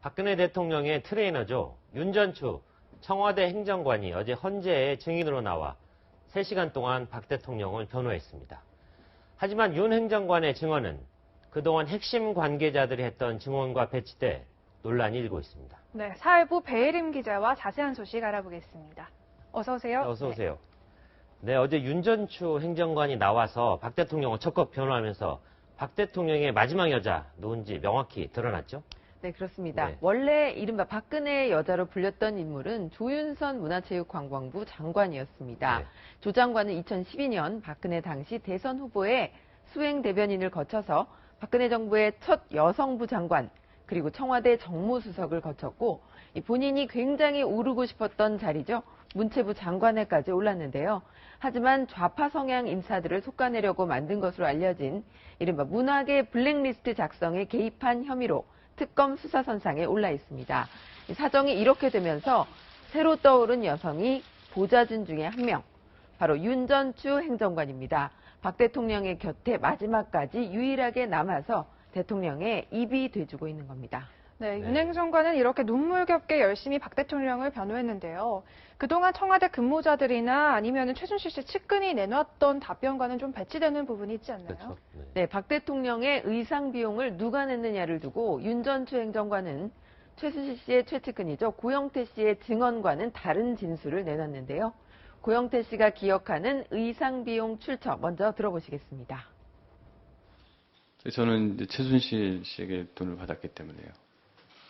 박근혜 대통령의 트레이너죠. 윤전추 청와대 행정관이 어제 헌재에 증인으로 나와 3시간 동안 박 대통령을 변호했습니다. 하지만 윤 행정관의 증언은 그동안 핵심 관계자들이 했던 증언과 배치돼 논란이 일고 있습니다. 네, 사회부 배혜림 기자와 자세한 소식 알아보겠습니다. 어서 오세요. 네, 어서 오세요. 네, 어제 윤전추 행정관이 나와서 박 대통령을 적극 변호하면서 박 대통령의 마지막 여자 누군지 명확히 드러났죠? 네, 그렇습니다. 네. 원래 이른바 박근혜의 여자로 불렸던 인물은 조윤선 문화체육관광부 장관이었습니다. 네. 조 장관은 2012년 박근혜 당시 대선 후보의 수행 대변인을 거쳐서 박근혜 정부의 첫 여성부 장관, 그리고 청와대 정무수석을 거쳤고 본인이 굉장히 오르고 싶었던 자리죠. 문체부 장관에까지 올랐는데요. 하지만 좌파 성향 인사들을 솎아내려고 만든 것으로 알려진 이른바 문학의 블랙리스트 작성에 개입한 혐의로 특검 수사선상에 올라 있습니다. 사정이 이렇게 되면서 새로 떠오른 여성이 보좌진 중에 한 명, 바로 윤전추 행정관입니다. 박 대통령의 곁에 마지막까지 유일하게 남아서 대통령의 입이 돼주고 있는 겁니다. 네, 윤 행정관은 이렇게 눈물겹게 열심히 박 대통령을 변호했는데요. 그동안 청와대 근무자들이나 아니면 최순실 씨 측근이 내놨던 답변과는 좀 배치되는 부분이 있지 않나요? 그렇죠. 네, 박 대통령의 의상 비용을 누가 냈느냐를 두고 윤전추 행정관은 최순실 씨의 최측근이죠. 고영태 씨의 증언과는 다른 진술을 내놨는데요. 고영태 씨가 기억하는 의상 비용 출처 먼저 들어보시겠습니다. 저는 이제 최순실 씨에게 돈을 받았기 때문에요.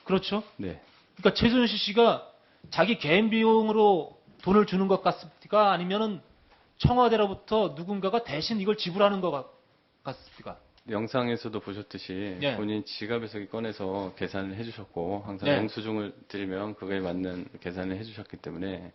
그렇죠. 네. 그러니까 최순실 씨가 자기 개인 비용으로 돈을 주는 것 같습니까? 아니면은 청와대로부터 누군가가 대신 이걸 지불하는 것 같습니까? 영상에서도 보셨듯이 네. 본인 지갑에서 꺼내서 계산을 해주셨고 항상 네. 영수증을 드리면 그거에 맞는 계산을 해주셨기 때문에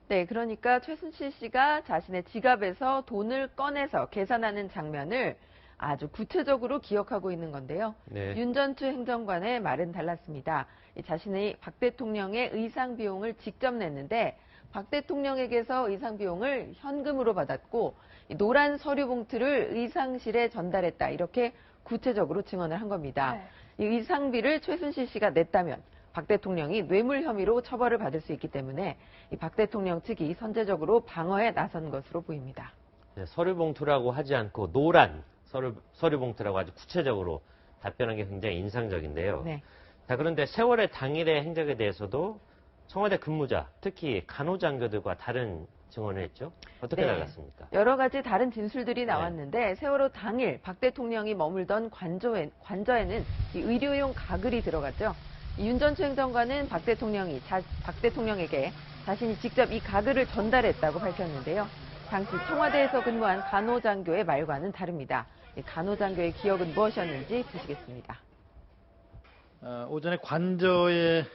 네, 그러니까 최순실 씨가 자신의 지갑에서 돈을 꺼내서 계산하는 장면을 아주 구체적으로 기억하고 있는 건데요. 네. 윤전추 행정관의 말은 달랐습니다. 자신이 박 대통령의 의상 비용을 직접 냈는데 박 대통령에게서 의상 비용을 현금으로 받았고 노란 서류 봉투를 의상실에 전달했다. 이렇게 구체적으로 증언을 한 겁니다. 네. 이 의상비를 최순실 씨가 냈다면 박 대통령이 뇌물 혐의로 처벌을 받을 수 있기 때문에 이 박 대통령 측이 선제적으로 방어에 나선 것으로 보입니다. 네, 서류봉투라고 하지 않고 노란 서류봉투라고 아주 구체적으로 답변한 게 굉장히 인상적인데요. 네. 자, 그런데 세월의 당일의 행적에 대해서도 청와대 근무자, 특히 간호장교들과 다른 증언을 했죠. 어떻게 네. 달랐습니까? 여러 가지 다른 진술들이 나왔는데 세월호 당일 박 대통령이 머물던 관저에는 이 의료용 가글이 들어갔죠. 윤전추 행정관은 박 대통령에게 자신이 직접 이 가글을 전달했다고 밝혔는데요. 당시 청와대에서 근무한 간호장교의 말과는 다릅니다. 이 간호장교의 기억은 무엇이었는지 보시겠습니다. 오전에 관저에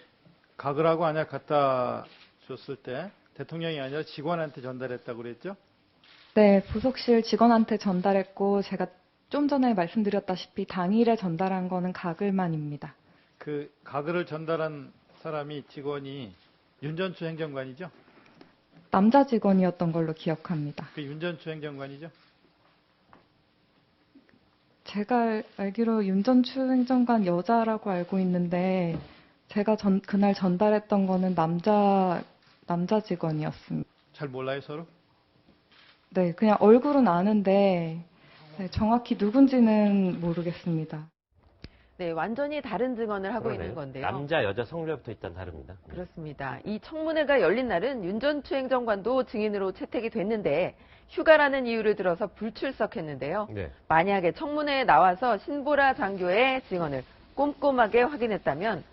가글하고 안약 갖다 줬을 때 대통령이 아니라 직원한테 전달했다고 그랬죠? 네, 부속실 직원한테 전달했고 제가 좀 전에 말씀드렸다시피 당일에 전달한 거는 가글만입니다. 그 가글을 전달한 사람이 직원이 윤전추 행정관이죠? 남자 직원이었던 걸로 기억합니다. 그 윤전추 행정관이죠? 제가 알기로 윤전추 행정관 여자라고 알고 있는데 제가 그날 전달했던 거는 남자 직원이었습니다. 잘 몰라요 서로? 네, 그냥 얼굴은 아는데 네, 정확히 누군지는 모르겠습니다. 네, 완전히 다른 증언을 하고 그러네요. 있는 건데요. 남자, 여자 성별부터 일단 다릅니다. 그렇습니다. 이 청문회가 열린 날은 윤전추 행정관도 증인으로 채택이 됐는데 휴가라는 이유를 들어서 불출석했는데요. 네. 만약에 청문회에 나와서 신보라 장교의 증언을 꼼꼼하게 확인했다면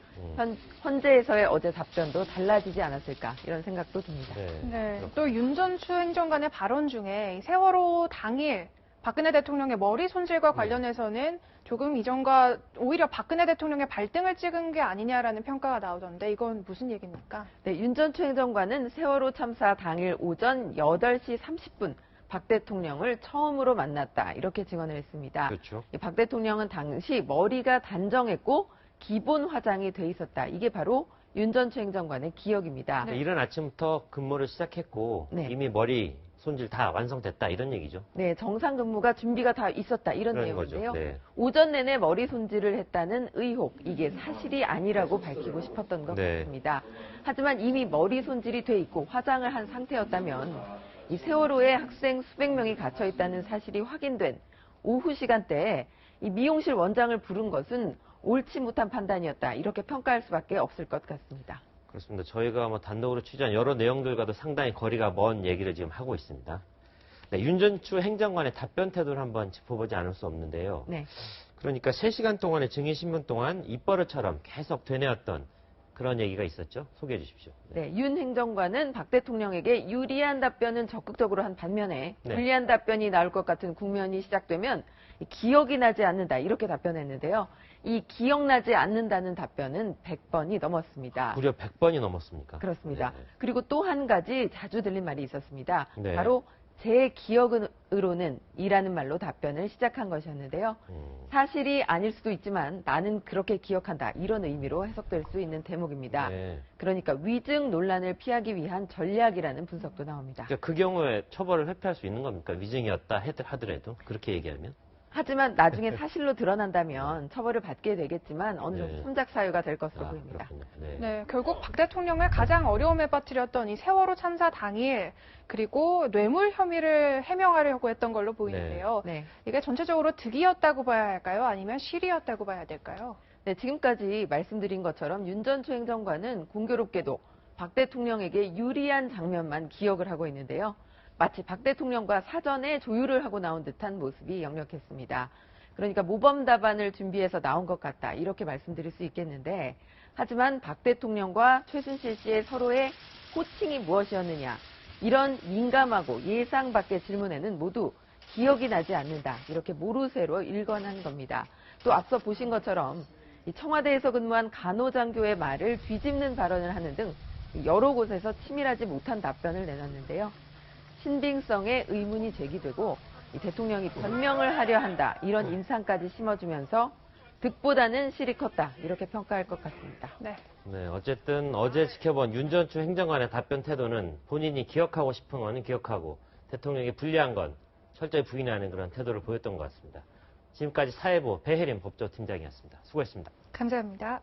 헌재에서의 어제 답변도 달라지지 않았을까 이런 생각도 듭니다. 네, 또 윤전추 행정관의 발언 중에 이 세월호 당일 박근혜 대통령의 머리 손질과 관련해서는 조금 이전과 오히려 박근혜 대통령의 발등을 찍은 게 아니냐라는 평가가 나오던데 이건 무슨 얘기입니까? 네, 윤전추 행정관은 세월호 참사 당일 오전 8시 30분 박 대통령을 처음으로 만났다 이렇게 증언을 했습니다. 그렇죠. 박 대통령은 당시 머리가 단정했고 기본 화장이 돼 있었다. 이게 바로 윤전추 행정관의 기억입니다. 이른 아침부터 근무를 시작했고 네. 이미 머리 손질 다 완성됐다 이런 얘기죠. 네, 정상 근무가 준비가 다 있었다 이런 그런 거죠. 내용인데요. 네. 오전 내내 머리 손질을 했다는 의혹, 이게 사실이 아니라고 밝히고 싶었던 것 네. 같습니다. 하지만 이미 머리 손질이 돼 있고 화장을 한 상태였다면 이 세월호에 학생 수백 명이 갇혀 있다는 사실이 확인된 오후 시간대에 이 미용실 원장을 부른 것은 옳지 못한 판단이었다, 이렇게 평가할 수밖에 없을 것 같습니다. 그렇습니다. 저희가 뭐 단독으로 취재한 여러 내용들과도 상당히 거리가 먼 얘기를 지금 하고 있습니다. 네, 윤전추 행정관의 답변 태도를 한번 짚어보지 않을 수 없는데요. 네. 그러니까 3시간 동안의 증인신문 동안 입버릇처럼 계속 되뇌었던 그런 얘기가 있었죠. 소개해 주십시오. 네, 윤 행정관은 박 대통령에게 유리한 답변은 적극적으로 한 반면에 네. 불리한 답변이 나올 것 같은 국면이 시작되면 기억이 나지 않는다, 이렇게 답변했는데요. 이 기억나지 않는다는 답변은 100번이 넘었습니다. 무려 100번이 넘었습니까? 그렇습니다. 네. 그리고 또 한 가지 자주 들린 말이 있었습니다. 네. 바로 제 기억으로는 이라는 말로 답변을 시작한 것이었는데요. 사실이 아닐 수도 있지만 나는 그렇게 기억한다, 이런 의미로 해석될 수 있는 대목입니다. 네. 그러니까 위증 논란을 피하기 위한 전략이라는 분석도 나옵니다. 그러니까 그 경우에 처벌을 회피할 수 있는 겁니까? 위증이었다 하더라도 그렇게 얘기하면? 하지만 나중에 사실로 드러난다면 처벌을 받게 되겠지만 어느 정도 네. 손작 사유가 될 것으로 보입니다. 그렇군요. 네. 네, 결국 박 대통령을 가장 어려움에 빠뜨렸던 이 세월호 참사 당일 그리고 뇌물 혐의를 해명하려고 했던 걸로 보이는데요. 네. 이게 전체적으로 득이었다고 봐야 할까요? 아니면 실이었다고 봐야 될까요? 네, 지금까지 말씀드린 것처럼 윤전추 행정관은 공교롭게도 박 대통령에게 유리한 장면만 기억을 하고 있는데요. 마치 박 대통령과 사전에 조율을 하고 나온 듯한 모습이 역력했습니다. 그러니까 모범 답안을 준비해서 나온 것 같다, 이렇게 말씀드릴 수 있겠는데, 하지만 박 대통령과 최순실 씨의 서로의 호칭이 무엇이었느냐, 이런 민감하고 예상 밖의 질문에는 모두 기억이 나지 않는다, 이렇게 모르쇠로 일관한 겁니다. 또 앞서 보신 것처럼 이 청와대에서 근무한 간호장교의 말을 뒤집는 발언을 하는 등 여러 곳에서 치밀하지 못한 답변을 내놨는데요. 신빙성에 의문이 제기되고 이 대통령이 변명을 하려 한다, 이런 인상까지 심어주면서 득보다는 실이 컸다, 이렇게 평가할 것 같습니다. 네. 네, 어쨌든 어제 지켜본 윤전추 행정관의 답변 태도는 본인이 기억하고 싶은 거는 기억하고 대통령이 불리한 건 철저히 부인하는 그런 태도를 보였던 것 같습니다. 지금까지 사회부 배혜림 법조팀장이었습니다. 수고했습니다. 감사합니다.